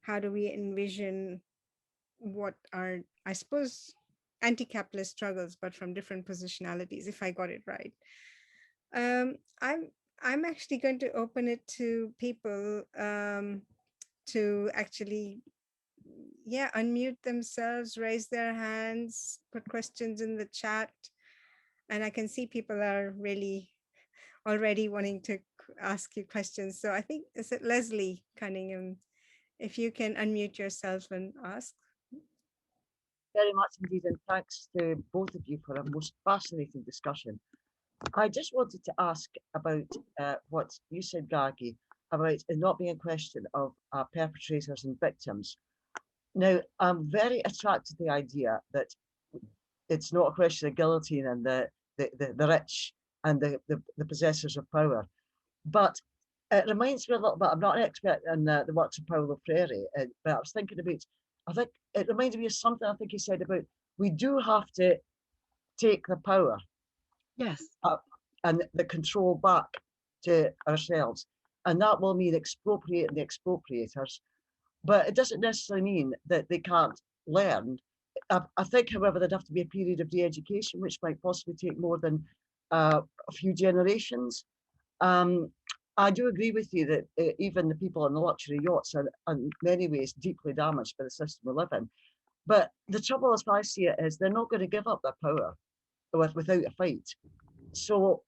how do we envision what are, I suppose, anti-capitalist struggles, but from different positionalities, if I got it right. Um, I'm I'm actually going to open it to people to actually, yeah, unmute themselves, raise their hands, put questions in the chat, and I can see people are really already wanting to ask you questions. So I think, is it Leslie Cunningham? If you can unmute yourself and ask. Very much indeed, and thanks to both of you for a most fascinating discussion. I just wanted to ask about what you said, Gagi, about it not being a question of perpetrators and victims. Now, I'm very attracted to the idea that it's not a question of guillotine and the rich and the possessors of power. But it reminds me a little bit, I'm not an expert in the works of Paulo Freire, but I was thinking about, I think it reminded me of something I think he said about we do have to take the power Yes. And the control back to ourselves. And that will mean expropriating the expropriators. But it doesn't necessarily mean that they can't learn. I think, however, there'd have to be a period of de-education, which might possibly take more than a few generations. I do agree with you that even the people on the luxury yachts are in many ways deeply damaged by the system we live in. But the trouble, as I see it, is they're not going to give up their power without a fight. So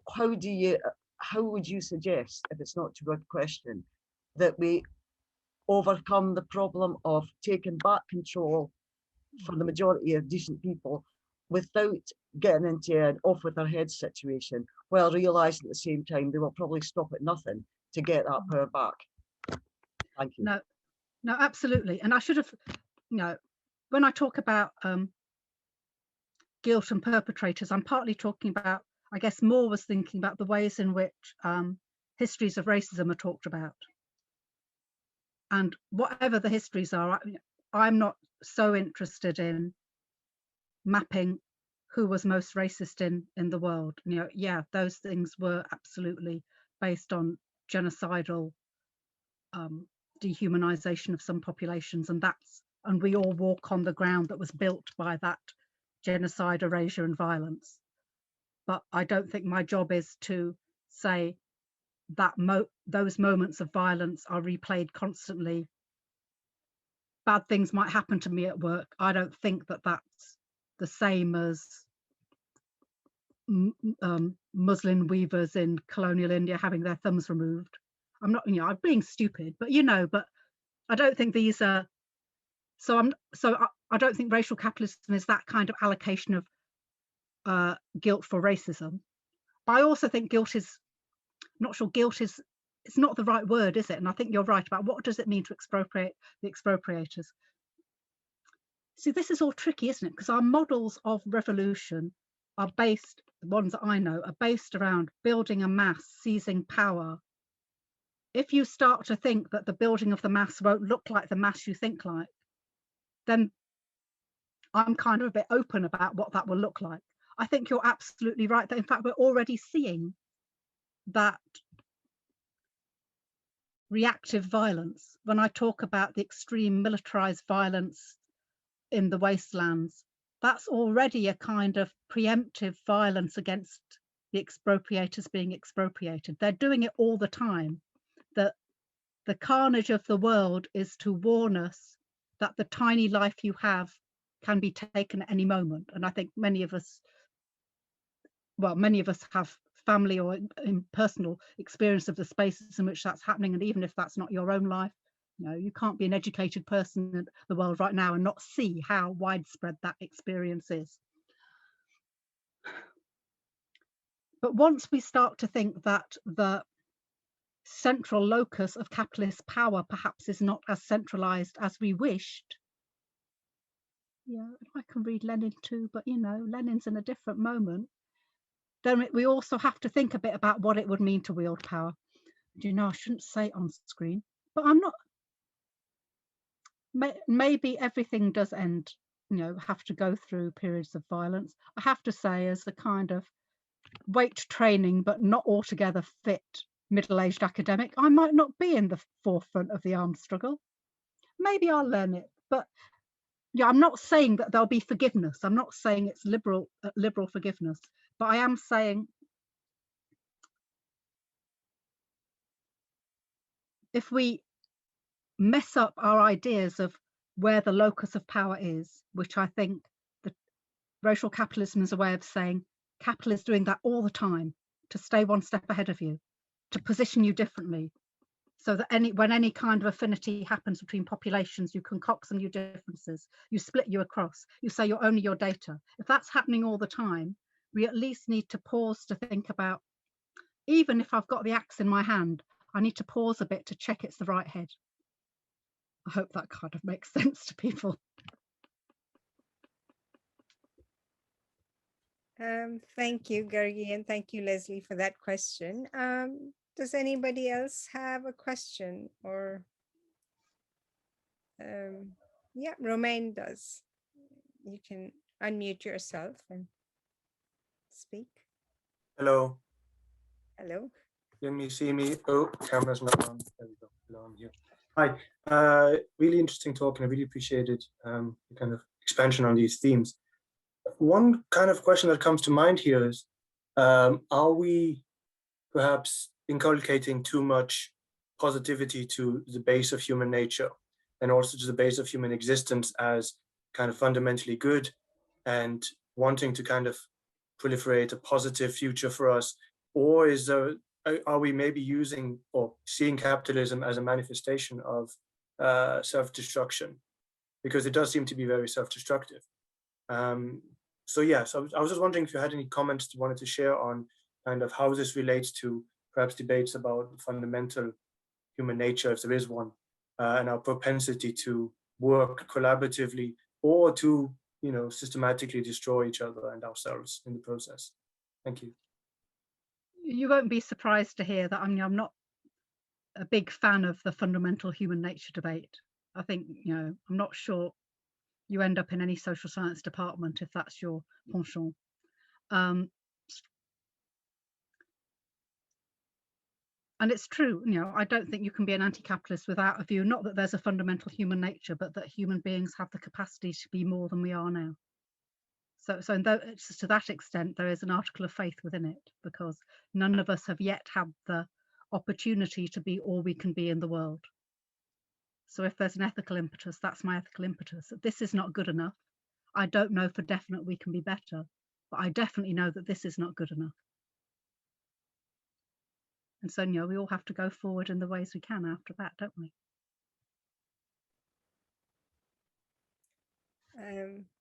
how would you suggest, if it's not too big a question, that we overcome the problem of taking back control for the majority of decent people without getting into an off with their heads situation, while realizing at the same time they will probably stop at nothing to get that power back? Thank you. No, absolutely. And I should have, when I talk about guilt and perpetrators, I'm partly talking about, I guess Moore was thinking about the ways in which histories of racism are talked about. And whatever the histories are, I'm not so interested in mapping who was most racist in the world. Yeah, those things were absolutely based on genocidal dehumanization of some populations, and we all walk on the ground that was built by that genocide, erasure, and violence. But I don't think my job is to say that those moments of violence are replayed constantly. Bad things might happen to me at work. I don't think that that's the same as muslin weavers in colonial India having their thumbs removed. I'm not, I'm being stupid, but but I don't think these are. So I don't think racial capitalism is that kind of allocation of guilt for racism. But I also think guilt is, I'm not sure guilt is, it's not the right word, is it? And I think you're right about what does it mean to expropriate the expropriators. See, this is all tricky, isn't it? Because our models of revolution are based, the ones that I know, are based around building a mass, seizing power. If you start to think that the building of the mass won't look like the mass you think like, then I'm kind of a bit open about what that will look like. I think you're absolutely right that in fact we're already seeing that reactive violence. When I talk about the extreme militarized violence in the wastelands, that's already a kind of preemptive violence against the expropriators being expropriated. They're doing it all the time. The carnage of the world is to warn us that the tiny life you have can be taken at any moment. And I think many of us have family or personal experience of the spaces in which that's happening. And even if that's not your own life, you can't be an educated person in the world right now and not see how widespread that experience is. But once we start to think that the central locus of capitalist power perhaps is not as centralized as we wished. Yeah, I can read Lenin too, but Lenin's in a different moment. Then we also have to think a bit about what it would mean to wield power. I shouldn't say it on screen, but I'm not. Maybe everything does end, have to go through periods of violence. I have to say, as a kind of weight training, but not altogether fit middle-aged academic, I might not be in the forefront of the armed struggle. maybe I'll learn it. But yeah, I'm not saying that there'll be forgiveness. I'm not saying it's liberal forgiveness, but I am saying if we mess up our ideas of where the locus of power is, which I think that racial capitalism is a way of saying capital is doing that all the time to stay one step ahead of you, to position you differently, so that when any kind of affinity happens between populations, you concoct some new differences, you split you across, you say you're only your data. If that's happening all the time, we at least need to pause to think about, even if I've got the axe in my hand, I need to pause a bit to check it's the right head. I hope that kind of makes sense to people. Thank you, Gargi, and thank you, Leslie, for that question. Does anybody else have a question? Or yeah, Romain does. You can unmute yourself and speak. Hello. Hello. Can you see me? Oh, camera's not on. There we go. Hello, I'm here. Hi. Really interesting talk, and I really appreciated the kind of expansion on these themes. One kind of question that comes to mind here is, are we perhaps inculcating too much positivity to the base of human nature and also to the base of human existence as kind of fundamentally good, and wanting to kind of proliferate a positive future for us? Or is there, are we maybe using or seeing capitalism as a manifestation of self-destruction? Because it does seem to be very self-destructive. So yeah, so I was just wondering if you had any comments you wanted to share on kind of how this relates to perhaps debates about fundamental human nature, if there is one, and our propensity to work collaboratively or to, you know, systematically destroy each other and ourselves in the process. Thank you. You won't be surprised to hear that I'm not a big fan of the fundamental human nature debate. I think, you know, I'm not sure you end up in any social science department if that's your penchant. And it's true, you know, I don't think you can be an anti-capitalist without a view, not that there's a fundamental human nature, but that human beings have the capacity to be more than we are now. So to that extent, there is an article of faith within it, because none of us have yet had the opportunity to be all we can be in the world. So if there's an ethical impetus, that's my ethical impetus. This is not good enough. I don't know for definite we can be better, but I definitely know that this is not good enough. And so, you know, we all have to go forward in the ways we can after that, don't we?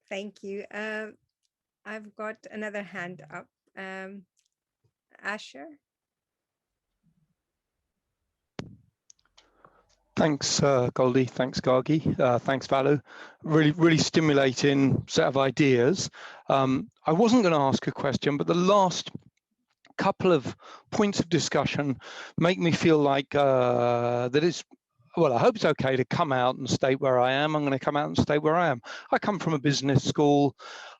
Thank you. I've got another hand up. Asher. Thanks, Goldie. Thanks, Gargi. Thanks, Valu. Really stimulating set of ideas. I wasn't going to ask a question, but the last couple of points of discussion make me feel like that it's, well, I hope it's okay to come out and state where I am. I'm going to come out and state where I am. I come from a business school.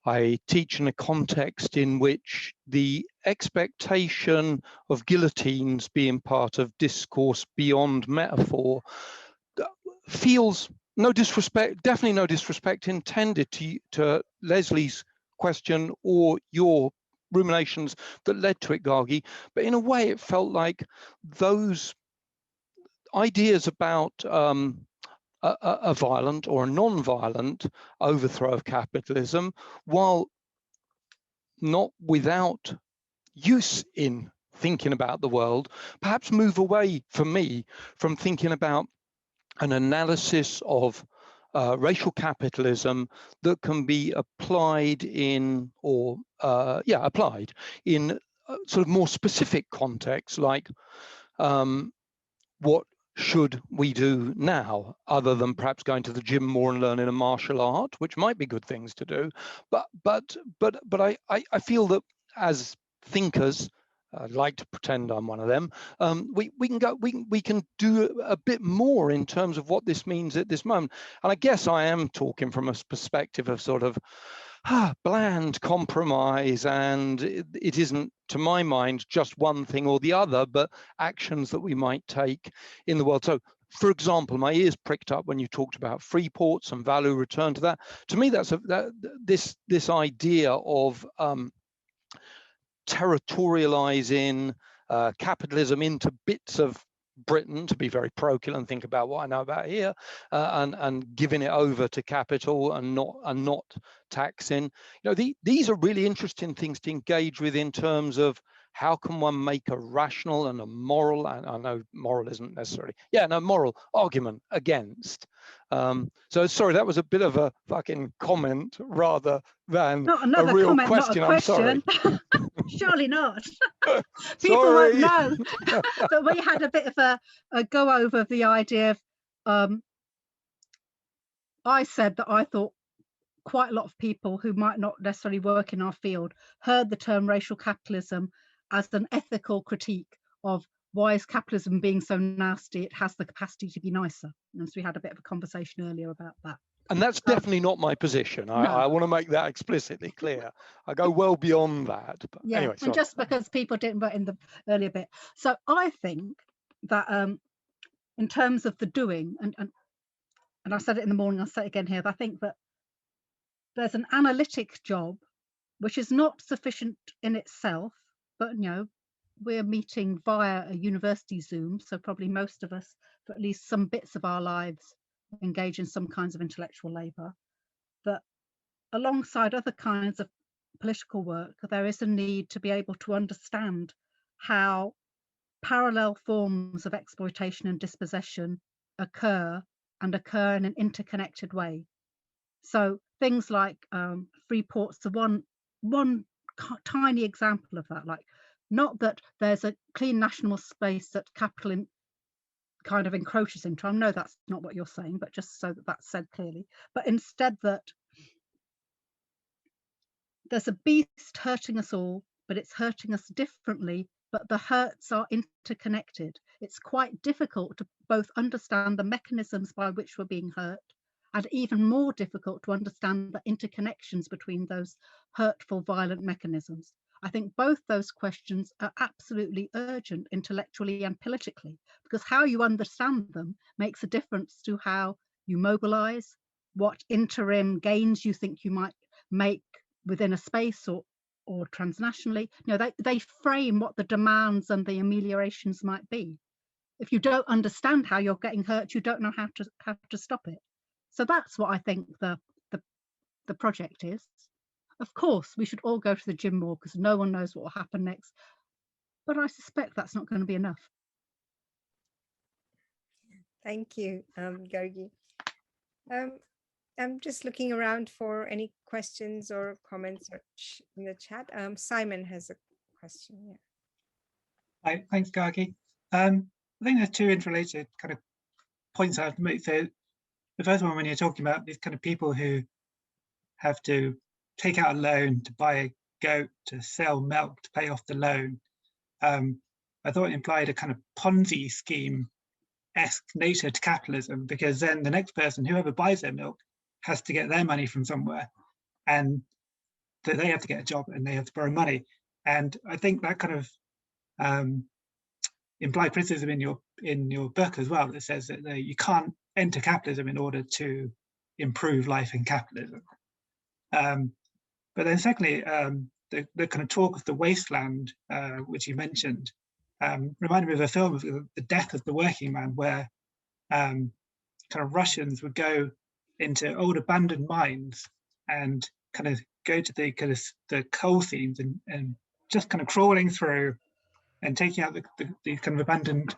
I teach in a context in which the expectation of guillotines being part of discourse beyond metaphor feels, no disrespect, definitely no disrespect intended to Leslie's question or your ruminations that led to it, Gargi, but in a way it felt like those ideas about a violent or a non-violent overthrow of capitalism, while not without use in thinking about the world, perhaps move away for me from thinking about an analysis of racial capitalism that can be applied in, or applied in sort of more specific contexts, like what should we do now, other than perhaps going to the gym more and learning a martial art, which might be good things to do. But I feel that as thinkers, I'd like to pretend I'm one of them. We can do a bit more in terms of what this means at this moment. And I guess I am talking from a perspective of sort of bland compromise, and it isn't, to my mind, just one thing or the other, but actions that we might take in the world. So for example, my ears pricked up when you talked about free ports and value return to that. To me, that's this idea of territorializing capitalism into bits of Britain, to be very parochial and think about what I know about here, and giving it over to capital and not taxing. You know, these are really interesting things to engage with in terms of how can one make a rational and a moral, and I know moral isn't necessarily, moral argument against. So sorry, that was a bit of a fucking comment rather than a real comment, question. Not a I'm sorry. Surely not. People Sorry. won't know. But we had a bit of a go over of the idea of, I said that I thought quite a lot of people who might not necessarily work in our field heard the term racial capitalism as an ethical critique of why is capitalism being so nasty, it has the capacity to be nicer. And so we had a bit of a conversation earlier about that. And that's definitely not my position. I want to make that explicitly clear. I go well beyond that. But yeah, anyway, and just because people didn't vote in the earlier bit. So I think that in terms of the doing, and I said it in the morning, I'll say it again here, I think that there's an analytic job which is not sufficient in itself, but you know, we're meeting via a university Zoom, so probably most of us, for at least some bits of our lives, engage in some kinds of intellectual labour. That alongside other kinds of political work, there is a need to be able to understand how parallel forms of exploitation and dispossession occur and occur in an interconnected way. So things like free ports are one tiny example of that. Like, not that there's a clean national space that capital kind of encroaches into. I know that's not what you're saying, but just so that that's said clearly. But instead that there's a beast hurting us all, but it's hurting us differently, but the hurts are interconnected. It's quite difficult to both understand the mechanisms by which we're being hurt, and even more difficult to understand the interconnections between those hurtful, violent mechanisms. I think both those questions are absolutely urgent intellectually and politically, because how you understand them makes a difference to how you mobilize, what interim gains you think you might make within a space or transnationally. You know, they frame what the demands and the ameliorations might be. If you don't understand how you're getting hurt, you don't know how to stop it. So that's what I think the project is. Of course, we should all go to the gym more because no one knows what will happen next. But I suspect that's not going to be enough. Thank you, Gargi. I'm just looking around for any questions or comments in the chat. Simon has a question. Yeah. Hi, thanks, Gargi. I think there's two interrelated kind of points I have to make. So the first one, when you're talking about these kind of people who have to take out a loan to buy a goat, to sell milk, to pay off the loan, I thought it implied a kind of Ponzi scheme-esque nature to capitalism, because then the next person, whoever buys their milk, has to get their money from somewhere, and they have to get a job and they have to borrow money. And I think that kind of implied criticism in your book as well, that says that you can't enter capitalism in order to improve life in capitalism. But then secondly, the kind of talk of the wasteland, which you mentioned, reminded me of a film of The Death of the Working Man, where kind of Russians would go into old abandoned mines and kind of go to the kind of the coal seams and just kind of crawling through and taking out the kind of abandoned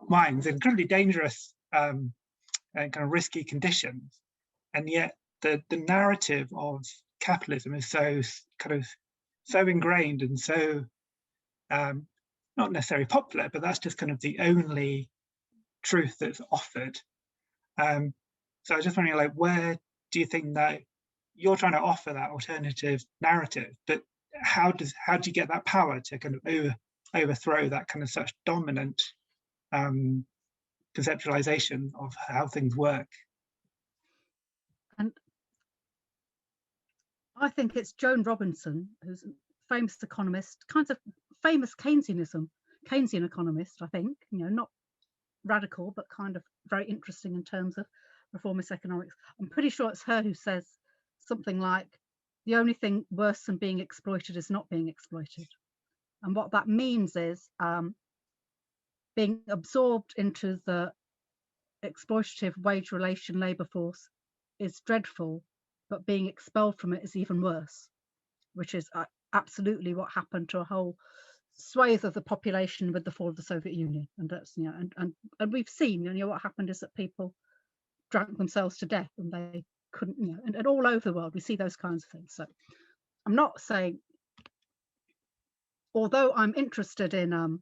mines in incredibly dangerous and kind of risky conditions. And yet the narrative of capitalism is so kind of so ingrained and so not necessarily popular, but that's just kind of the only truth that's offered. So I was just wondering, like, where do you think that you're trying to offer that alternative narrative, but how do you get that power to kind of overthrow that kind of such dominant conceptualization of how things work? And I think it's Joan Robinson, who's a famous economist, kind of famous Keynesian economist, I think, you know, not radical, but kind of very interesting in terms of reformist economics. I'm pretty sure it's her who says something like, the only thing worse than being exploited is not being exploited. And what that means is being absorbed into the exploitative wage relation labour force is dreadful, but being expelled from it is even worse, which is absolutely what happened to a whole swathe of the population with the fall of the Soviet Union. And that's, you know, and we've seen, you know, what happened is that people drank themselves to death and they couldn't, you know, and all over the world we see those kinds of things. So I'm not saying, although I'm interested in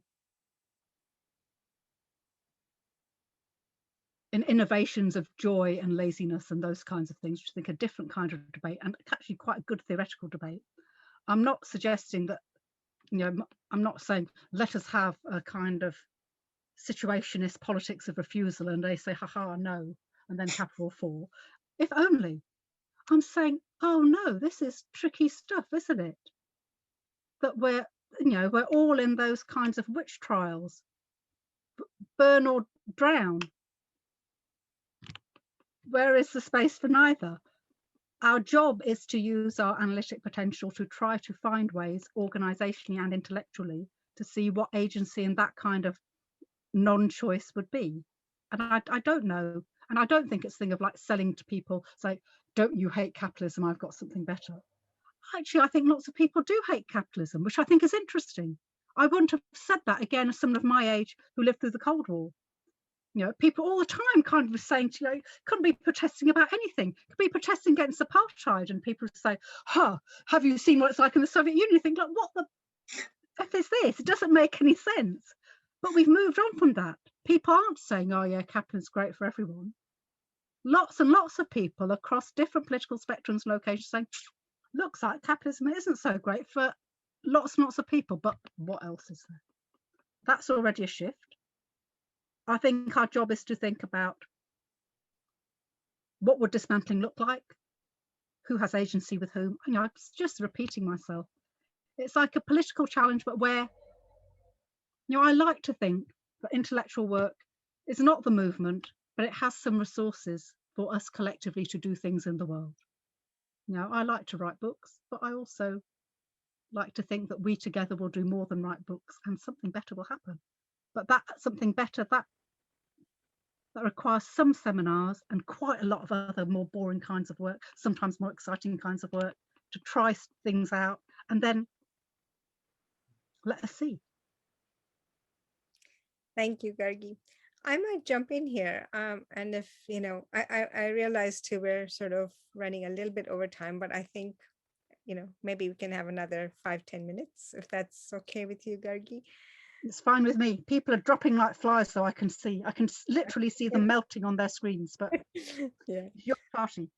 innovations of joy and laziness and those kinds of things, which I think are a different kind of debate and actually quite a good theoretical debate, I'm not suggesting that, you know, I'm not saying let us have a kind of situationist politics of refusal and they say, haha, no, and then capital 4. If only. I'm saying, oh no, this is tricky stuff, isn't it? That we're, you know, we're all in those kinds of witch trials, burn or drown. Where is the space for neither? Our job is to use our analytic potential to try to find ways, organisationally and intellectually, to see what agency and that kind of non-choice would be. And I don't know, and I don't think it's a thing of like selling to people, say, don't you hate capitalism, I've got something better. Actually, I think lots of people do hate capitalism, which I think is interesting. I wouldn't have said that again as someone of my age who lived through the Cold War. You know, people all the time kind of saying to you, couldn't be protesting about anything, could be protesting against apartheid, and people say, huh, have you seen what it's like in the Soviet Union? You think, like, what the F is this? It doesn't make any sense. But we've moved on from that. People aren't saying, oh yeah, capitalism's great for everyone. Lots and lots of people across different political spectrums and locations saying, looks like capitalism isn't so great for lots and lots of people, but what else is there? That's already a shift. I think our job is to think about what would dismantling look like? Who has agency with whom? You know, I'm just repeating myself. It's like a political challenge, but where, you know, I like to think that intellectual work is not the movement, but it has some resources for us collectively to do things in the world. You know, I like to write books, but I also like to think that we together will do more than write books and something better will happen. But that something better, that requires some seminars and quite a lot of other more boring kinds of work, sometimes more exciting kinds of work, to try things out and then let us see. Thank you, Gargi. I might jump in here. And if, you know, I realize too, we're sort of running a little bit over time, but I think, you know, maybe we can have another 5-10 minutes, if that's okay with you, Gargi. It's fine with me. People are dropping like flies, so I can literally see them melting on their screens, but yeah, your party.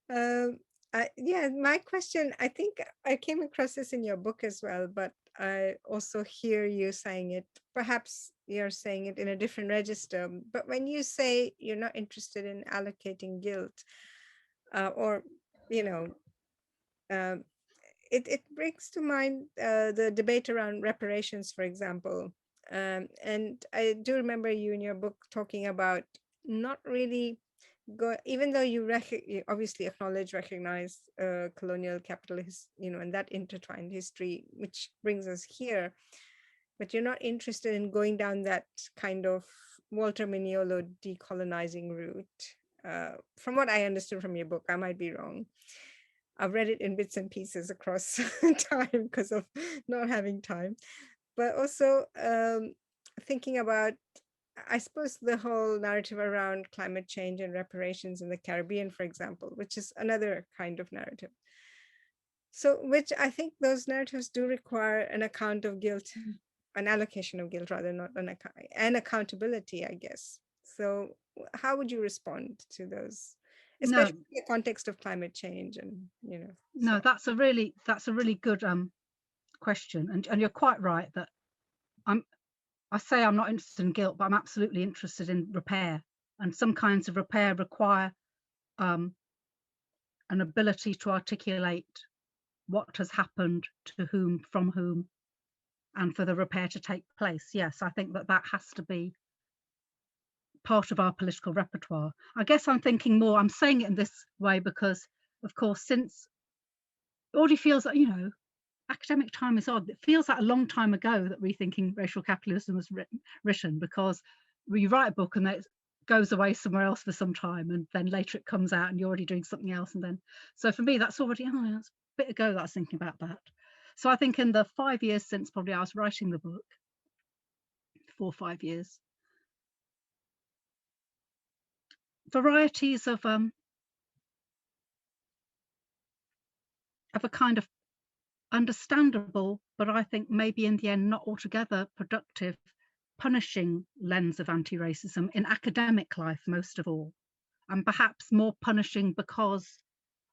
Yeah, my question, I think I came across this in your book as well, but I also hear you saying it, perhaps you're saying it in a different register, but when you say you're not interested in allocating guilt, or, you know, it brings to mind the debate around reparations, for example. And I do remember you in your book talking about not really even though you obviously recognize colonial capitalist, you know, and that intertwined history, which brings us here, but you're not interested in going down that kind of Walter Mignolo decolonizing route. From what I understood from your book, I might be wrong. I've read it in bits and pieces across time because of not having time, but also thinking about, I suppose, the whole narrative around climate change and reparations in the Caribbean, for example, which is another kind of narrative. So, which I think those narratives do require an account of guilt, an allocation of guilt, rather, not an accountability, I guess. So how would you respond to those? Especially in the context of climate change, and, you know. No, so. that's a really good question, and you're quite right that I say I'm not interested in guilt, but I'm absolutely interested in repair, and some kinds of repair require an ability to articulate what has happened to whom, from whom, and for the repair to take place. Yes, I think that has to be part of our political repertoire. I guess I'm thinking more, I'm saying it in this way because, of course, since it already feels like, you know, academic time is odd. It feels like a long time ago that Rethinking Racial Capitalism was written, because you write a book and then it goes away somewhere else for some time, and then later it comes out and you're already doing something else. And then, so for me, that's already, oh, that's a bit ago that I was thinking about that. So I think in the 5 years since probably I was writing the book, 4 or 5 years, varieties of a kind of understandable, but I think maybe in the end not altogether productive, punishing lens of anti-racism in academic life most of all, and perhaps more punishing because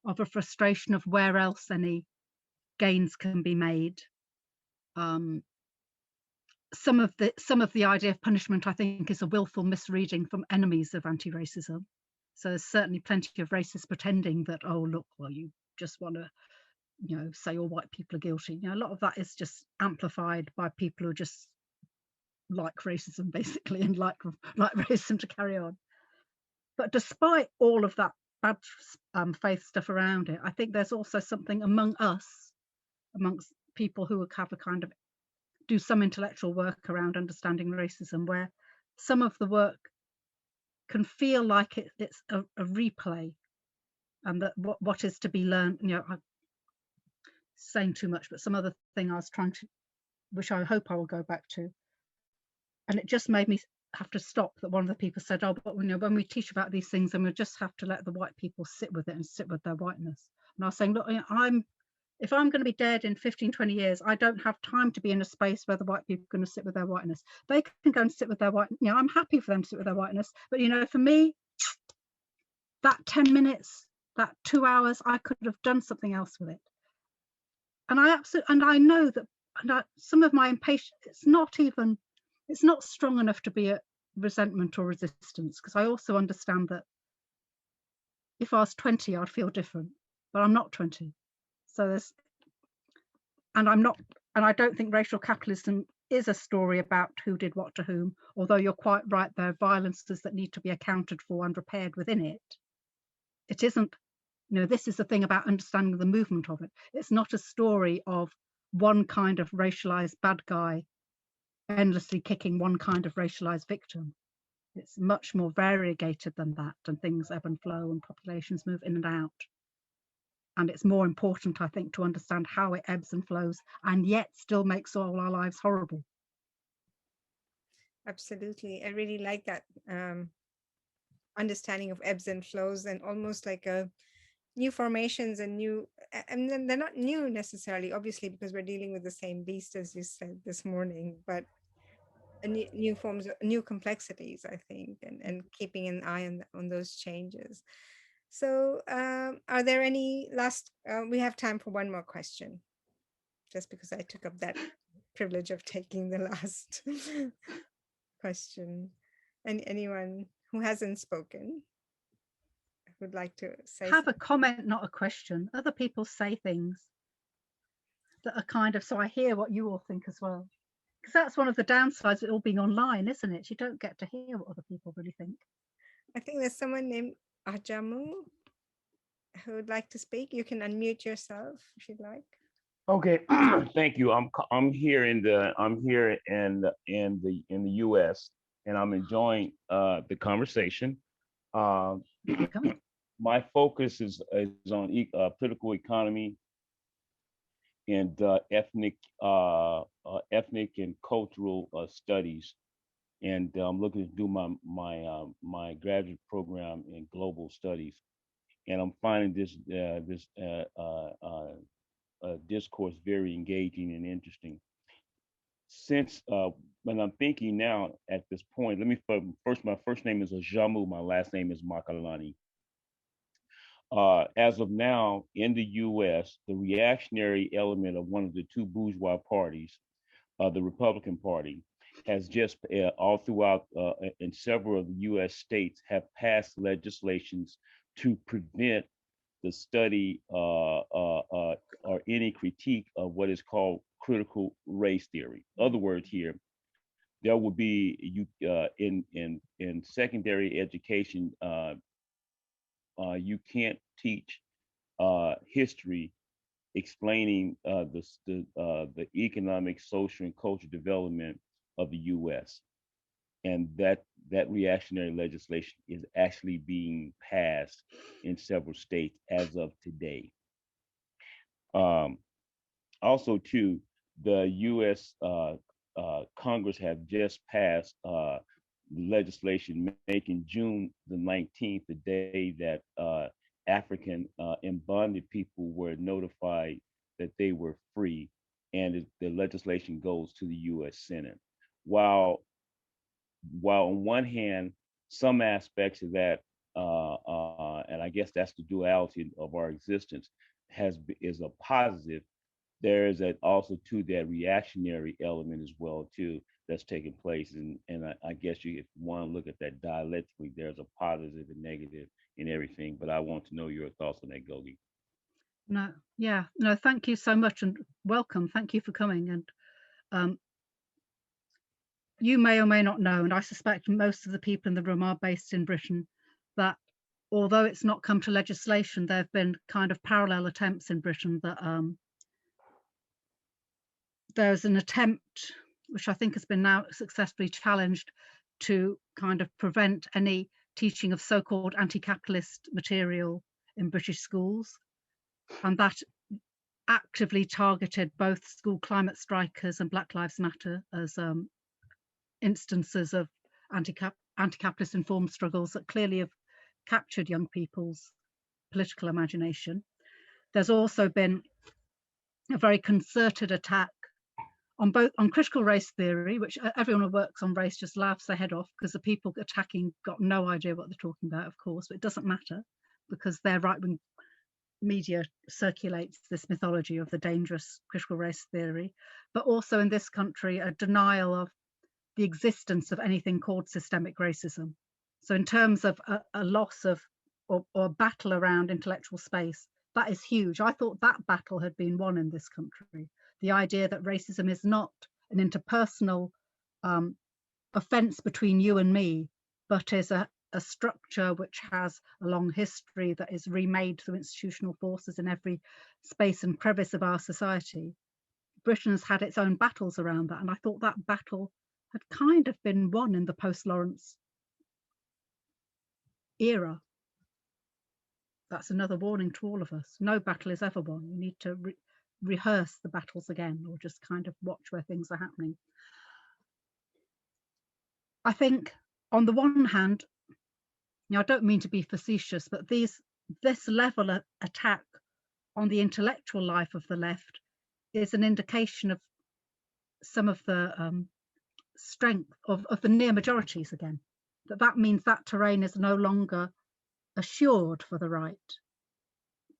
of a frustration of where else any gains can be made. Some of the idea of punishment, I think, is a willful misreading from enemies of anti-racism. So there's certainly plenty of racists pretending that, oh look, well, you just want to, you know, say all white people are guilty. You know, a lot of that is just amplified by people who just like racism basically, and like racism to carry on. But despite all of that bad faith stuff around it, I think there's also something among us, amongst people who have a kind of do some intellectual work around understanding racism, where some of the work can feel like it's a replay, and that what is to be learned, you know, I'm saying too much, but some other thing I was trying to, which I hope I will go back to, and it just made me have to stop, that one of the people said, oh, but you know, when we teach about these things, then we just have to let the white people sit with it and sit with their whiteness. And I was saying, look, you know, if I'm going to be dead in 15, 20 years, I don't have time to be in a space where the white people are going to sit with their whiteness. They can go and sit with their white, you know, I'm happy for them to sit with their whiteness, but you know, for me, that 10 minutes, that 2 hours, I could have done something else with it. And I know that some of my impatience, it's not strong enough to be a resentment or resistance, because I also understand that if I was 20, I'd feel different, but I'm not 20. So I don't think racial capitalism is a story about who did what to whom, although you're quite right, there are violences that need to be accounted for and repaired within it. It isn't, you know, this is the thing about understanding the movement of it. It's not a story of one kind of racialized bad guy endlessly kicking one kind of racialized victim. It's much more variegated than that, and things ebb and flow and populations move in and out. And it's more important, I think, to understand how it ebbs and flows and yet still makes all our lives horrible. Absolutely. I really like that understanding of ebbs and flows, and almost like a new formations and new, and then they're not new necessarily, obviously, because we're dealing with the same beast, as you said this morning, but new forms, new complexities, I think, and keeping an eye on those changes. So are there any last, we have time for one more question, just because I took up that privilege of taking the last question. And anyone who hasn't spoken would like to say Have something? a comment, not a question. Other people say things that are kind of, so I hear what you all think as well. Because that's one of the downsides of it all being online, isn't it? You don't get to hear what other people really think. I think there's someone named Ajamu who would like to speak. You can unmute yourself if you'd like. Okay, thank you. I'm here in the U.S. and I'm enjoying the conversation. My focus is on political economy and ethnic and cultural studies, and I'm looking to do my graduate program in global studies, and I'm finding this discourse very engaging and interesting. Since when I'm thinking now at this point, let me first, my first name is Ajamu, my last name is Makalani. As of now, in the US, the reactionary element of one of the two bourgeois parties, the Republican Party, has just all throughout in several of the US states have passed legislations to prevent the study or any critique of what is called critical race theory. Other words here, there will be in secondary education. You can't teach history explaining the economic, social, and cultural development of the U.S. And that reactionary legislation is actually being passed in several states as of today. Also, too, the U.S. Congress have just passed legislation making June the 19th the day that African and bonded people were notified that they were free, and the legislation goes to the U.S. Senate. While on one hand, some aspects of that, and I guess that's the duality of our existence, is a positive. There is also too that reactionary element as well too that's taking place, and I guess if you want to look at that dialectically, there's a positive and negative in everything. But I want to know your thoughts on that, Gogi. No, thank you so much and welcome. Thank you for coming. And you may or may not know, and I suspect most of the people in the room are based in Britain, that although it's not come to legislation, there have been kind of parallel attempts in Britain that there's an attempt, which I think has been now successfully challenged, to kind of prevent any teaching of so-called anti-capitalist material in British schools. And that actively targeted both school climate strikers and Black Lives Matter as instances of anti-capitalist informed struggles that clearly have captured young people's political imagination. There's also been a very concerted attack on critical race theory, which everyone who works on race just laughs their head off, because the people attacking got no idea what they're talking about, of course, but it doesn't matter because their right-wing media circulates this mythology of the dangerous critical race theory. But also in this country, a denial of the existence of anything called systemic racism. So in terms of a loss of or a battle around intellectual space, that is huge. I thought that battle had been won in this country. The idea that racism is not an interpersonal offense between you and me, but is a structure which has a long history that is remade through institutional forces in every space and crevice of our society. Britain has had its own battles around that, and I thought that battle had kind of been won in the post-Lawrence era. That's another warning to all of us. No battle is ever won. You need to rehearse the battles again, or just kind of watch where things are happening. I think on the one hand, I don't mean to be facetious, but this level of attack on the intellectual life of the left is an indication of some of the strength of the near majorities again. That means that terrain is no longer assured for the right.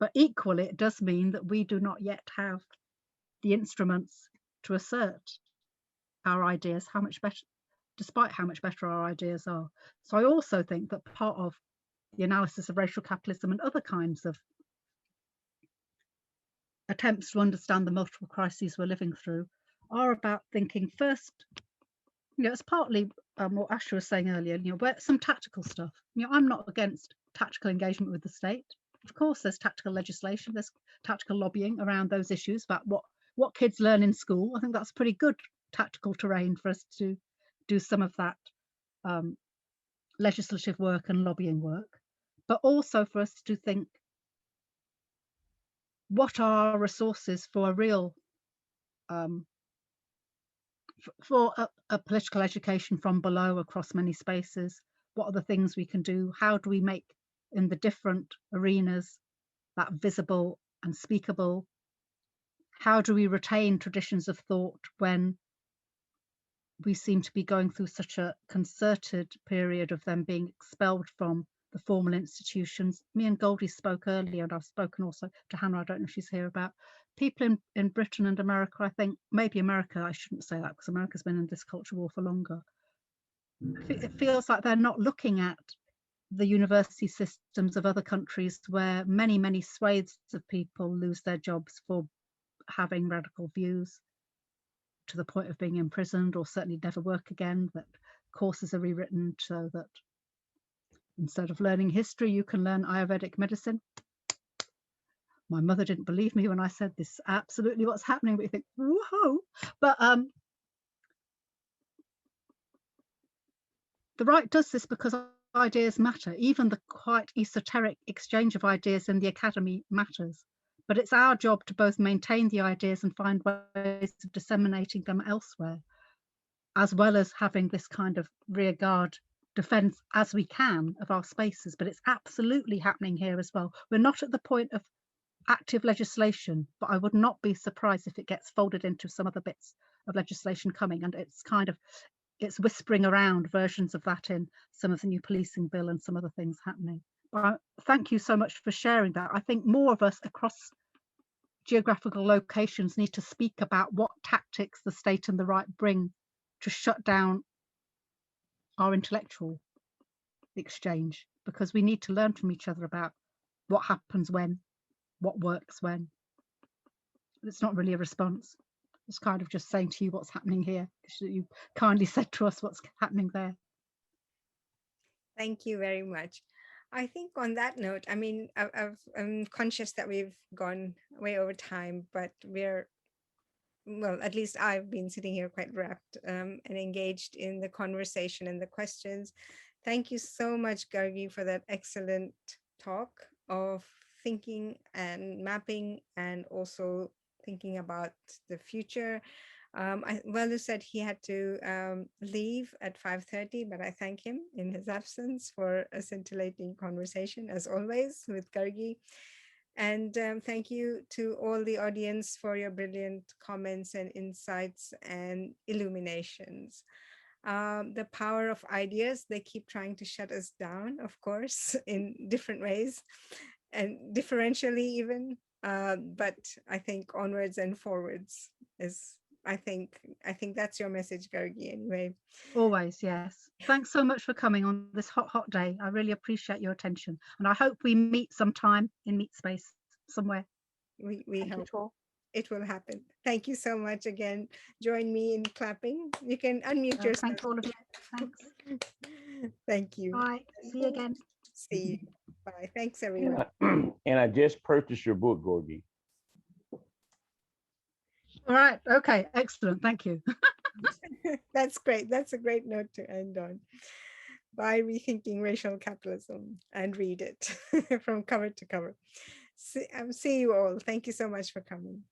But equally, it does mean that we do not yet have the instruments to assert our ideas, despite how much better our ideas are. So I also think that part of the analysis of racial capitalism and other kinds of attempts to understand the multiple crises we're living through are about thinking first, it's partly what Asha was saying earlier, where some tactical stuff. I'm not against tactical engagement with the state. Of course, there's tactical legislation, there's tactical lobbying around those issues about what kids learn in school. I think that's pretty good tactical terrain for us to do some of that legislative work and lobbying work, but also for us to think, what are our resources for a real for a political education from below across many spaces? What are the things we can do? How do we make in the different arenas that visible and speakable? How do we retain traditions of thought when we seem to be going through such a concerted period of them being expelled from the formal institutions? Me and Goldie spoke earlier, and I've spoken also to Hannah, I don't know if she's here, about people in Britain and America. I think maybe America, I shouldn't say that because America's been in this culture war for longer. It feels like they're not looking at the university systems of other countries where many, many swathes of people lose their jobs for having radical views. to the point of being imprisoned or certainly never work again, that courses are rewritten so that instead of learning history, you can learn Ayurvedic medicine. My mother didn't believe me when I said this is absolutely what's happening, but you think, whoa. But the right does this because ideas matter. Even the quite esoteric exchange of ideas in the academy matters. But it's our job to both maintain the ideas and find ways of disseminating them elsewhere, as well as having this kind of rearguard defense as we can of our spaces. But it's absolutely happening here as well. We're not at the point of active legislation, but I would not be surprised if it gets folded into some other bits of legislation coming. And it's whispering around versions of that in some of the new policing bill and some other things happening. But thank you so much for sharing that. I think more of us across geographical locations need to speak about what tactics the state and the right bring to shut down our intellectual exchange, because we need to learn from each other about what happens when, what works when. It's not really a response. It's kind of just saying to you what's happening here. You kindly said to us what's happening there. Thank you very much. I think on that note, I mean, I'm conscious that we've gone way over time, but well, at least I've been sitting here quite rapt and engaged in the conversation and the questions. Thank you so much, Gargi, for that excellent talk of thinking and mapping and also thinking about the future. Valu said he had to leave at 5:30, but I thank him in his absence for a scintillating conversation, as always, with Gargi. And thank you to all the audience for your brilliant comments and insights and illuminations. The power of ideas, they keep trying to shut us down, of course, in different ways and differentially even. But I think onwards and forwards is, I think that's your message, Gargi, anyway. Always, yes. Thanks so much for coming on this hot day. I really appreciate your attention. And I hope we meet sometime in Meet Space somewhere. We hope it will happen. Thank you so much again. Join me in clapping. You can unmute yourself. Thanks all of you. Thanks. Thank you. Bye. See you again. See you. Bye. Thanks, everyone. And I just purchased your book, Gorgi. All right. Okay. Excellent. Thank you. That's great. That's a great note to end on. By Rethinking Racial Capitalism, and read it from cover to cover. See you all. Thank you so much for coming.